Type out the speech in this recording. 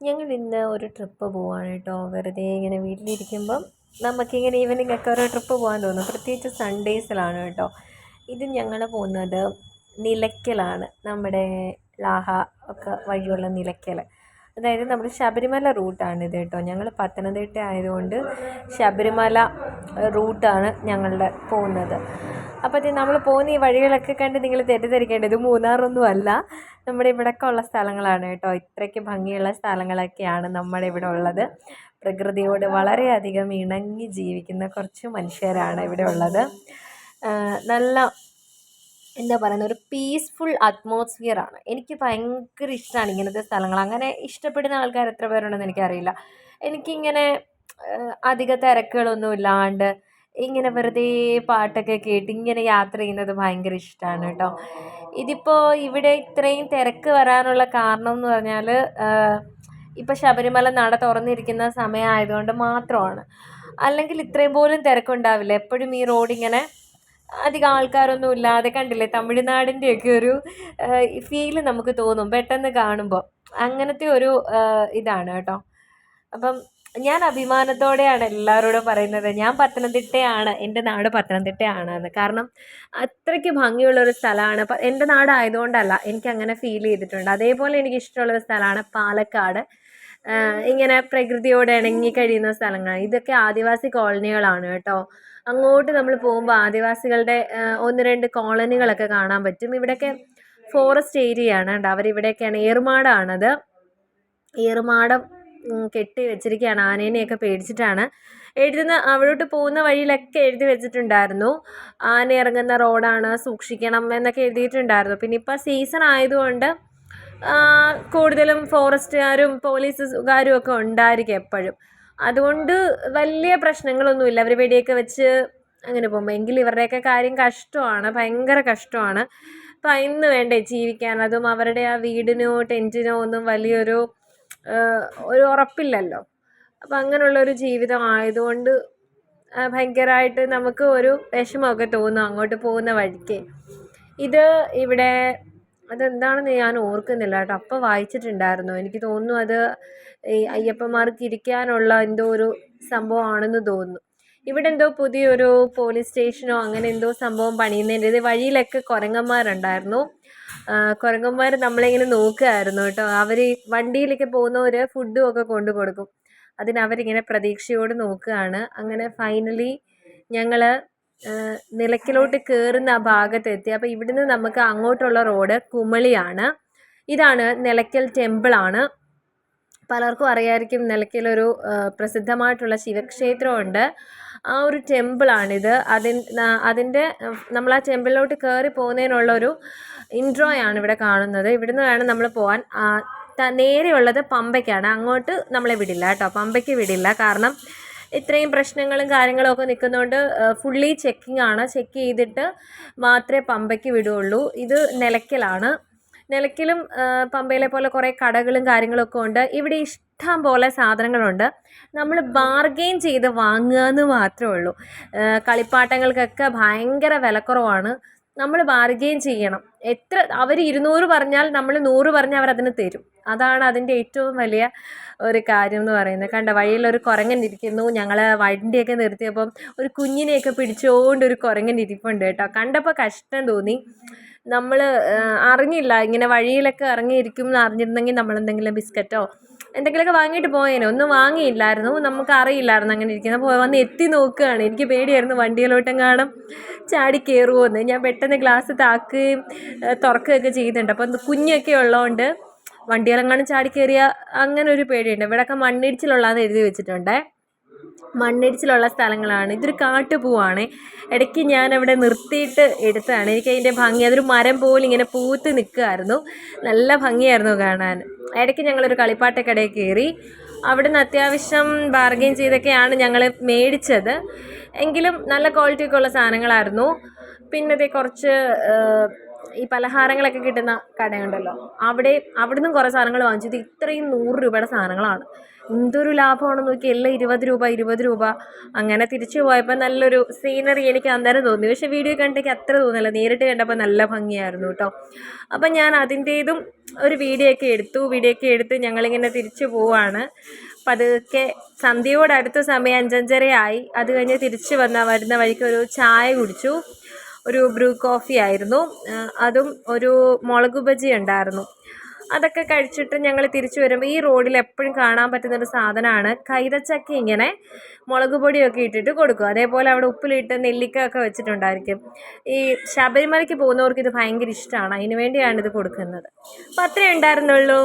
ഞങ്ങൾ ഇന്ന് ഒരു ട്രിപ്പ് പോവാണ് കേട്ടോ. വെറുതെ ഇങ്ങനെ വീട്ടിലിരിക്കുമ്പം നമുക്കിങ്ങനെ ഈവനിംഗ് ഒക്കെ ഒരു ട്രിപ്പ് പോകാൻ തോന്നും. പ്രത്യേകിച്ച് സൺഡേയ്സിലാണ് കേട്ടോ. ഇത് ഞങ്ങൾ പോകുന്നത് നിലയ്ക്കലാണ്. നമ്മുടെ ലാഹ ഒക്കെ വഴിയുള്ള നിലയ്ക്കൽ. അതായത് നമ്മുടെ ശബരിമല റൂട്ടാണിത് കേട്ടോ. ഞങ്ങൾ പത്തനംതിട്ട ആയതുകൊണ്ട് ശബരിമല റൂട്ടാണ് ഞങ്ങളുടെ പോകുന്നത്. അപ്പോൾ ഇത് നമ്മൾ പോകുന്ന ഈ വഴികളൊക്കെ കണ്ട് നിങ്ങൾ തെറ്റിദ്ധരിക്കേണ്ടത് ഇത് മൂന്നാറൊന്നും അല്ല, നമ്മുടെ ഇവിടെയൊക്കെ ഉള്ള സ്ഥലങ്ങളാണ് കേട്ടോ. ഇത്രയ്ക്ക് ഭംഗിയുള്ള സ്ഥലങ്ങളൊക്കെയാണ് നമ്മുടെ ഇവിടെ ഉള്ളത്. പ്രകൃതിയോട് വളരെയധികം ഇണങ്ങി ജീവിക്കുന്ന കുറച്ച് മനുഷ്യരാണ് ഇവിടെ ഉള്ളത്. നല്ല എന്താ പറയുന്നത്, ഒരു പീസ്ഫുൾ അറ്റ്മോസ്ഫിയറാണ്. എനിക്ക് ഭയങ്കര ഇഷ്ടമാണ് ഇങ്ങനത്തെ സ്ഥലങ്ങൾ. അങ്ങനെ ഇഷ്ടപ്പെടുന്ന ആൾക്കാർ എത്ര പേരുണ്ടെന്ന് എനിക്കറിയില്ല. എനിക്കിങ്ങനെ അധിക തിരക്കുകളൊന്നും ഇല്ലാണ്ട് ഇങ്ങനെ വെറുതെ പാട്ടൊക്കെ കേട്ട് ഇങ്ങനെ യാത്ര ചെയ്യുന്നത് ഭയങ്കര ഇഷ്ടമാണ് കേട്ടോ. ഇതിപ്പോൾ ഇവിടെ ഇത്രയും തിരക്ക് വരാനുള്ള കാരണം എന്ന് പറഞ്ഞാൽ ഇപ്പോൾ ശബരിമല നട തുറന്നിരിക്കുന്ന സമയമായതുകൊണ്ട് മാത്രമാണ്. അല്ലെങ്കിൽ ഇത്രയും പോലും തിരക്കുണ്ടാവില്ല. എപ്പോഴും ഈ റോഡിങ്ങനെ അധികം ആൾക്കാരൊന്നും ഇല്ലാതെ, കണ്ടില്ലേ, തമിഴ്നാടിൻ്റെയൊക്കെ ഒരു ഫീല് നമുക്ക് തോന്നും പെട്ടെന്ന് കാണുമ്പോൾ. അങ്ങനത്തെ ഒരു ഇതാണ് കേട്ടോ. അപ്പം ഞാൻ അഭിമാനത്തോടെയാണ് എല്ലാവരോടും പറയുന്നത്, ഞാൻ പത്തനംതിട്ടയാണ്, എൻ്റെ നാട് പത്തനംതിട്ടയാണെന്ന്. കാരണം അത്രയ്ക്ക് ഭംഗിയുള്ളൊരു സ്ഥലമാണ്. എൻ്റെ നാടായതുകൊണ്ടല്ല, എനിക്കങ്ങനെ ഫീൽ ചെയ്തിട്ടുണ്ട്. അതേപോലെ എനിക്കിഷ്ടമുള്ളൊരു സ്ഥലമാണ് പാലക്കാട്. ഇങ്ങനെ പ്രകൃതിയോട് ഇണങ്ങി കഴിയുന്ന സ്ഥലങ്ങൾ. ഇതൊക്കെ ആദിവാസി കോളനികളാണ് കേട്ടോ. അങ്ങോട്ട് നമ്മൾ പോകുമ്പോൾ ആദിവാസികളുടെ ഒന്ന് രണ്ട് കോളനികളൊക്കെ കാണാൻ പറ്റും. ഇവിടെയൊക്കെ ഫോറസ്റ്റ് ഏരിയയാണ് കേട്ടോ. അവരിവിടെയൊക്കെയാണ്, ഏറുമാടാണത്. ഏറുമാടം കെട്ടി വെച്ചിരിക്കുകയാണ്. ആനേനെയൊക്കെ പേടിച്ചിട്ടാണ് എഴുതുന്ന. അവിടോട്ട് പോകുന്ന വഴിയിലൊക്കെ എഴുതി വെച്ചിട്ടുണ്ടായിരുന്നു, ആന ഇറങ്ങുന്ന റോഡാണ്, സൂക്ഷിക്കണം എന്നൊക്കെ എഴുതിയിട്ടുണ്ടായിരുന്നു. പിന്നെ ഇപ്പോൾ സീസൺ ആയതുകൊണ്ട് കൂടുതലും ഫോറസ്റ്റുകാരും പോലീസുകാരും ഒക്കെ ഉണ്ടായിരിക്കും എപ്പോഴും. അതുകൊണ്ട് വലിയ പ്രശ്നങ്ങളൊന്നുമില്ല. അവർ വെടിയൊക്കെ വെച്ച് അങ്ങനെ പോകുമ്പോൾ. എങ്കിലും ഇവരുടെയൊക്കെ കാര്യം കഷ്ടമാണ്, ഭയങ്കര കഷ്ടമാണ്. അപ്പം ഇന്ന് വേണ്ടേ ജീവിക്കാൻ. അതും അവരുടെ ആ വീടിനോ ടെൻറ്റിനോ ഒന്നും വലിയൊരു ഒരു ഉറപ്പില്ലല്ലോ. അപ്പം അങ്ങനെയുള്ളൊരു ജീവിതം ആയതുകൊണ്ട് ഭയങ്കരമായിട്ട് നമുക്ക് ഒരു വിഷമമൊക്കെ തോന്നും അങ്ങോട്ട് പോകുന്ന വഴിക്ക്. ഇത് ഇവിടെ അതെന്താണെന്ന് ഞാൻ ഓർക്കുന്നില്ല കേട്ടോ. അപ്പം വായിച്ചിട്ടുണ്ടായിരുന്നു, എനിക്ക് തോന്നുന്നു അത് ഈ അയ്യപ്പന്മാർക്ക് ഇരിക്കാനുള്ള എന്തോ ഒരു സംഭവമാണെന്ന് തോന്നുന്നു. ഇവിടെ എന്തോ പുതിയൊരു പോലീസ് സ്റ്റേഷനോ അങ്ങനെ എന്തോ സംഭവം പണിയുന്നതിൻ്റെ ഇത് വഴിയിലൊക്കെ കുരങ്ങന്മാരുണ്ടായിരുന്നു. കുരങ്ങന്മാർ നമ്മളിങ്ങനെ നോക്കുകയായിരുന്നു കേട്ടോ. അവർ വണ്ടിയിലൊക്കെ പോകുന്നവർ ഫുഡും ഒക്കെ കൊണ്ടു കൊടുക്കും. അതിനവരിങ്ങനെ പ്രതീക്ഷയോട് നോക്കുകയാണ്. അങ്ങനെ ഫൈനലി ഞങ്ങൾ നിലയ്ക്കലോട്ട് കയറുന്ന ആ ഭാഗത്തെത്തി. അപ്പോൾ ഇവിടുന്ന് നമുക്ക് അങ്ങോട്ടുള്ള റോഡ് കുമളിയാണ്. ഇതാണ് നിലയ്ക്കൽ ടെമ്പിളാണ്. പലർക്കും അറിയാമായിരിക്കും, നിലയ്ക്കലൊരു പ്രസിദ്ധമായിട്ടുള്ള ശിവക്ഷേത്രമുണ്ട്. ആ ഒരു ടെമ്പിളാണിത്. അതിൻ്റെ നമ്മൾ ആ ടെമ്പിളിലോട്ട് കയറി പോകുന്നതിനുള്ളൊരു ഇൻട്രോയാണ് ഇവിടെ കാണുന്നത്. ഇവിടുന്ന് വേണം നമ്മൾ പോകാൻ. നേരെയുള്ളത് പമ്പയ്ക്കാണ്. അങ്ങോട്ട് നമ്മളെ വിടില്ല കേട്ടോ, പമ്പയ്ക്ക് വിടില്ല. കാരണം ഇത്രയും പ്രശ്നങ്ങളും കാര്യങ്ങളും ഒക്കെ നിൽക്കുന്നതുകൊണ്ട് ഫുള്ളി ചെക്കിംഗ് ആണ്. ചെക്ക് ചെയ്തിട്ട് മാത്രമേ പമ്പയ്ക്ക് വിടുകയുള്ളൂ. ഇത് നിലയ്ക്കലാണ്. നിലയ്ക്കലും പമ്പയിലെ പോലെ കുറേ കടകളും കാര്യങ്ങളൊക്കെ ഉണ്ട്. ഇവിടെ ഇഷ്ടം പോലെ സാധനങ്ങളുണ്ട്. നമ്മൾ ബാർഗെയിൻ ചെയ്ത് വാങ്ങുക എന്ന് മാത്രമേ ഉള്ളൂ. കളിപ്പാട്ടങ്ങൾക്കൊക്കെ ഭയങ്കര വിലക്കുറവാണ്. നമ്മൾ ബാർഗെയിൻ ചെയ്യണം. എത്ര അവർ 200 പറഞ്ഞാൽ നമ്മൾ 100 പറഞ്ഞാൽ അവരതിന് തരും. അതാണ് അതിൻ്റെ ഏറ്റവും വലിയ ഒരു കാര്യം എന്ന് പറയുന്നത്. കണ്ട, വഴിയിലൊരു കുരങ്ങൻ ഇരിക്കുന്നു. ഞങ്ങൾ വണ്ടിയൊക്കെ നിർത്തിയപ്പം ഒരു കുഞ്ഞിനെയൊക്കെ പിടിച്ചുകൊണ്ട് ഒരു കുരങ്ങൻ ഇരിപ്പുണ്ട് കേട്ടോ. കണ്ടപ്പോൾ കഷ്ടം തോന്നി. നമ്മൾ അറിഞ്ഞില്ല ഇങ്ങനെ വഴിയിലൊക്കെ ഇറങ്ങിയിരിക്കും എന്ന് അറിഞ്ഞിരുന്നെങ്കിൽ നമ്മളെന്തെങ്കിലും ബിസ്ക്കറ്റോ എന്തെങ്കിലുമൊക്കെ വാങ്ങിയിട്ട് പോയേനെ. ഒന്നും വാങ്ങിയില്ലായിരുന്നു, നമുക്കറിയില്ലായിരുന്നു അങ്ങനെ ഇരിക്കുന്നത്. അപ്പോൾ വന്ന് എത്തി നോക്കുകയാണ്. എനിക്ക് പേടിയായിരുന്നു വണ്ടിയിലോട്ടെങ്ങാനും ചാടി കയറുമോയെന്ന്. ഞാൻ പെട്ടെന്ന് ഗ്ലാസ് താക്കുകയും തുറക്കുകയൊക്കെ ചെയ്തിട്ടുണ്ട്. അപ്പം കുഞ്ഞൊക്കെ ഉള്ളതുകൊണ്ട് വണ്ടിയിലെങ്ങാനും ചാടി കയറിയ അങ്ങനെ ഒരു പേടിയുണ്ട്. ഇവിടെയൊക്കെ മണ്ണിടിച്ചിലുള്ളതെന്ന് എഴുതി വെച്ചിട്ടുണ്ട്. മണ്ണിടിച്ചിലുള്ള സ്ഥലങ്ങളാണ്. ഇതൊരു കാട്ടുപൂവാണ്. ഇടയ്ക്ക് ഞാനവിടെ നിർത്തിയിട്ട് എടുത്തതാണ്. എനിക്കതിൻ്റെ ഭംഗി, അതൊരു മരം പോലെ ഇങ്ങനെ പൂത്ത് നിൽക്കുമായിരുന്നു. നല്ല ഭംഗിയായിരുന്നു കാണാൻ. ഇടയ്ക്ക് ഞങ്ങളൊരു കളിപ്പാട്ടക്കടയിൽ കയറി. അവിടുന്ന് അത്യാവശ്യം ബാർഗെയിൻ ചെയ്തൊക്കെയാണ് ഞങ്ങൾ മേടിച്ചത്. എങ്കിലും നല്ല ക്വാളിറ്റിയൊക്കെ ഉള്ള സാധനങ്ങളായിരുന്നു. പിന്നെ കുറച്ച് ഈ പലഹാരങ്ങളൊക്കെ കിട്ടുന്ന കടയുണ്ടല്ലോ, അവിടുന്ന് കുറേ സാധനങ്ങൾ വാങ്ങിച്ചത്. ഇത്രയും 100 രൂപയുടെ സാധനങ്ങളാണ്. എന്തൊരു ലാഭമാണെന്ന് നോക്കി. എല്ലാം 20 രൂപ. അങ്ങനെ തിരിച്ചു പോയപ്പോൾ നല്ലൊരു സീനറി എനിക്ക് അന്നേരം തോന്നി. പക്ഷേ വീഡിയോ കണ്ടിട്ട് അത്ര തോന്നില്ല, നേരിട്ട് കണ്ടപ്പോൾ നല്ല ഭംഗിയായിരുന്നു കേട്ടോ. അപ്പം ഞാൻ അതിൻ്റേതും ഒരു വീഡിയോ ഒക്കെ എടുത്ത് ഞങ്ങളിങ്ങനെ തിരിച്ചു പോവാണ്. പതുക്കെ സന്ധ്യയോടടുത്ത സമയം 5:30 അത് കഴിഞ്ഞ് തിരിച്ച് വരുന്ന വഴിക്ക് ഒരു ചായ കുടിച്ചു. ഒരു ബ്രൂ കോഫി ആയിരുന്നു. അതും ഒരു മുളക് ബജി ഉണ്ടായിരുന്നു. അതൊക്കെ കഴിച്ചിട്ട് ഞങ്ങൾ തിരിച്ചു വരുമ്പോൾ ഈ റോഡിൽ എപ്പോഴും കാണാൻ പറ്റുന്നൊരു സാധനമാണ് കൈതച്ചക്ക. ഇങ്ങനെ മുളക് പൊടിയൊക്കെ ഇട്ടിട്ട് കൊടുക്കും. അതേപോലെ അവിടെ ഉപ്പിലിട്ട് നെല്ലിക്ക ഒക്കെ വെച്ചിട്ടുണ്ടായിരിക്കും. ഈ ശബരിമലയ്ക്ക് പോകുന്നവർക്ക് ഇത് ഭയങ്കര ഇഷ്ടമാണ്. അതിന് വേണ്ടിയാണ് ഇത് കൊടുക്കുന്നത്. അപ്പോൾ അത്രയേ ഉണ്ടായിരുന്നുള്ളൂ.